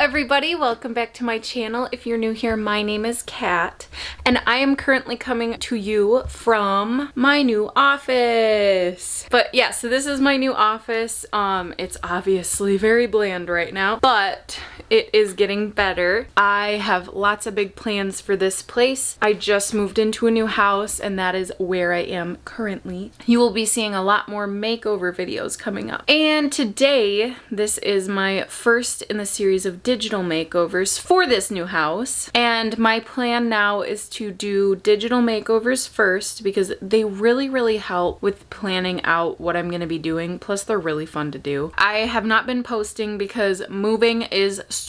everybody, welcome back to my channel. If you're new here, my name is Kat, and I am currently coming to you from my new office. But yeah, so this is my new office. It's obviously very bland right now, but it is getting better. I have lots of big plans for this place. I just moved into a new house, and that is where I am currently. You will be seeing a lot more makeover videos coming up. And today, this is my first in the series of digital makeovers for this new house. And my plan now is to do digital makeovers first because they really help with planning out what I'm going to be doing. Plus, they're really fun to do. I have not been posting because moving is stressful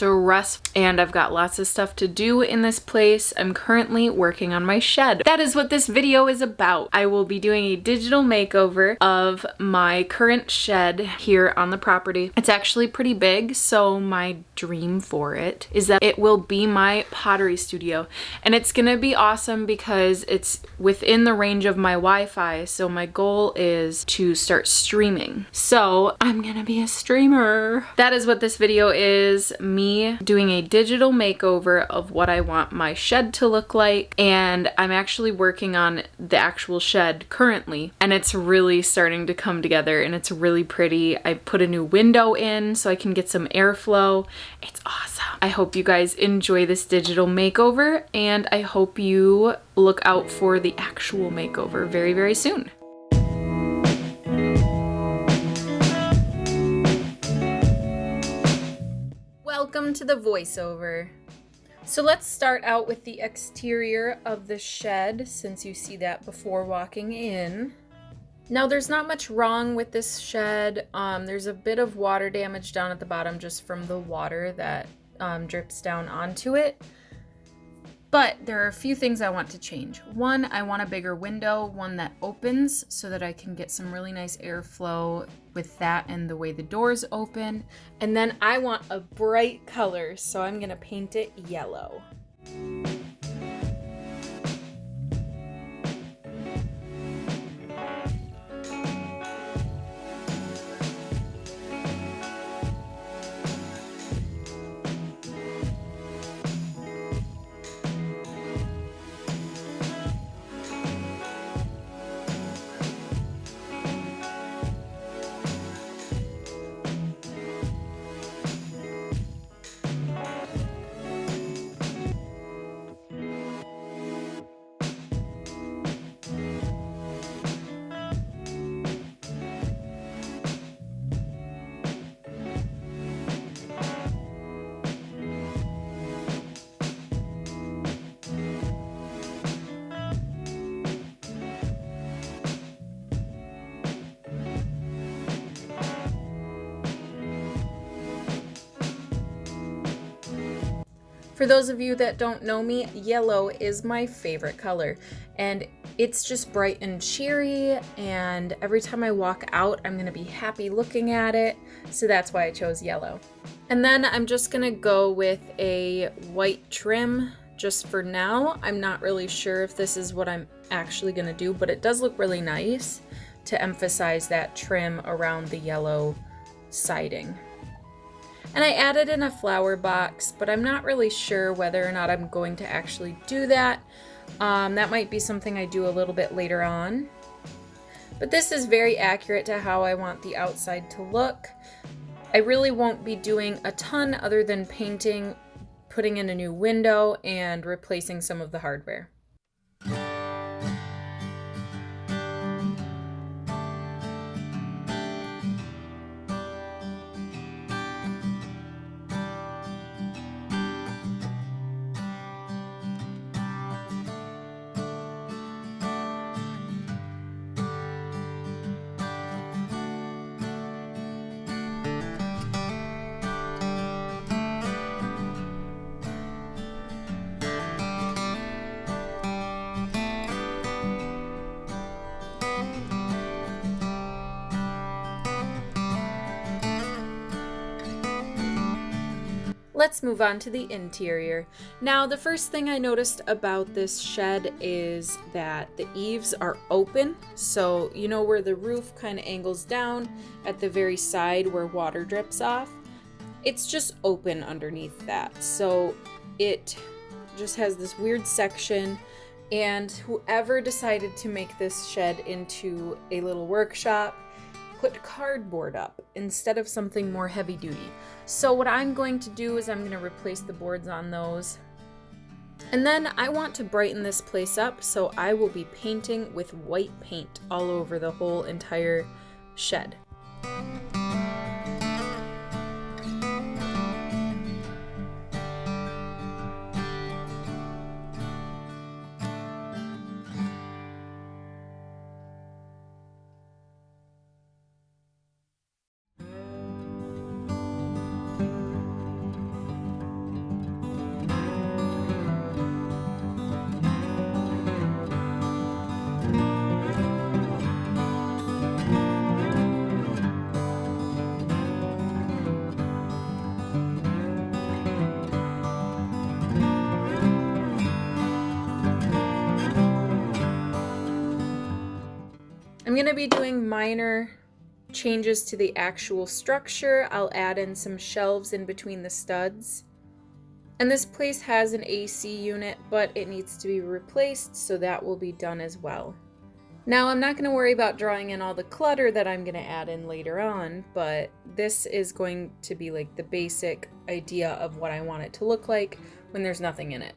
and I've got lots of stuff to do in this place. I'm currently working on my shed. That is what this video is about. I will be doing a digital makeover of my current shed here on the property. It's actually pretty big, so my dream for it is that it will be my pottery studio. And it's gonna be awesome because it's within the range of my Wi-Fi, so my goal is to start streaming. So I'm gonna be a streamer. That is what this video is, me doing a digital makeover of what I want my shed to look like. And I'm actually working on the actual shed currently, and it's really starting to come together and it's really pretty. I put a new window in so I can get some airflow. It's awesome. I hope you guys enjoy this digital makeover, and I hope you look out for the actual makeover very soon. Welcome to the voiceover. So let's start out with the exterior of the shed, since you see that before walking in. Now, there's not much wrong with this shed. There's a bit of water damage down at the bottom just from the water that drips down onto it. But there are a few things I want to change. One, I want a bigger window, one that opens so that I can get some really nice airflow with that and the way the doors open. And then I want a bright color, so I'm gonna paint it yellow. For those of you that don't know me, yellow is my favorite color, and it's just bright and cheery, and every time I walk out, I'm gonna be happy looking at it, so that's why I chose yellow. And then I'm just gonna go with a white trim just for now. I'm not really sure if this is what I'm actually gonna do, but it does look really nice to emphasize that trim around the yellow siding. And I added in a flower box, but I'm not really sure whether or not I'm going to actually do that. That might be something I do a little bit later on. But this is very accurate to how I want the outside to look. I really won't be doing a ton other than painting, putting in a new window, and replacing some of the hardware. Let's move on to the interior. Now, the first thing I noticed about this shed is that the eaves are open. So, you know where the roof kind of angles down at the very side where water drips off? it's just open underneath that. So it just has this weird section, and whoever decided to make this shed into a little workshop put cardboard up instead of something more heavy duty. So what I'm going to do is I'm going to replace the boards on those. And then I want to brighten this place up, so I will be painting with white paint all over the whole entire shed. I'm going to be doing minor changes to the actual structure. I'll add in some shelves in between the studs. And this place has an AC unit, but it needs to be replaced, so that will be done as well. Now, I'm not going to worry about drawing in all the clutter that I'm going to add in later on, but this is going to be like the basic idea of what I want it to look like when there's nothing in it.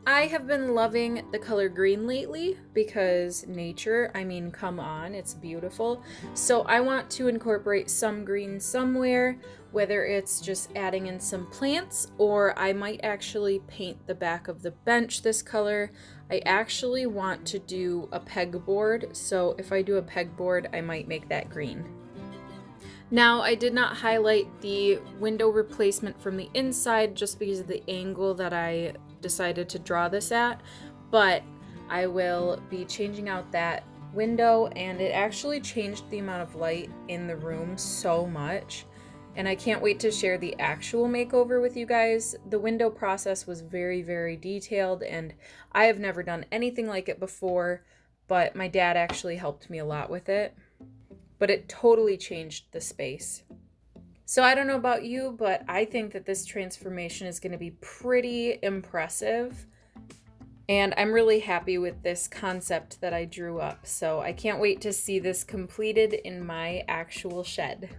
I have been loving the color green lately because nature, I mean, come on, it's beautiful. So I want to incorporate some green somewhere, whether it's just adding in some plants, or I might actually paint the back of the bench this color. I actually want to do a pegboard, so if I do a pegboard, I might make that green. Now, I did not highlight the window replacement from the inside just because of the angle that I decided to draw this at, but I will be changing out that window, and it actually changed the amount of light in the room so much, and I can't wait to share the actual makeover with you guys. The window process was very, very detailed, and I have never done anything like it before, but my dad actually helped me a lot with it. But it totally changed the space. So I don't know about you, but I think that this transformation is going to be pretty impressive. And I'm really happy with this concept that I drew up. So I can't wait to see this completed in my actual shed.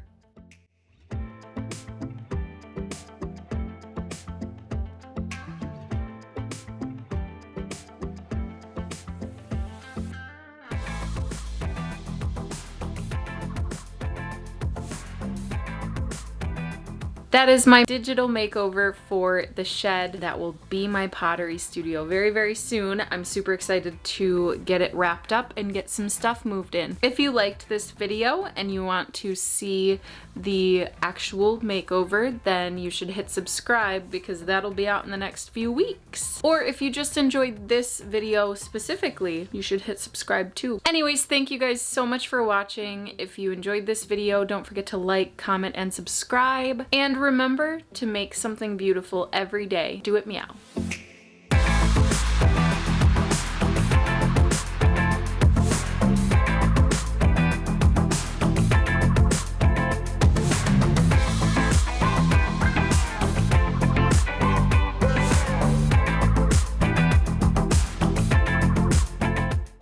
That is my digital makeover for the shed that will be my pottery studio very, very soon. I'm super excited to get it wrapped up and get some stuff moved in. If you liked this video and you want to see the actual makeover, then you should hit subscribe because that'll be out in the next few weeks. Or if you just enjoyed this video specifically, you should hit subscribe too. Anyways, thank you guys so much for watching. If you enjoyed this video, don't forget to like, comment, and subscribe. And remember to make something beautiful every day. Do it meow.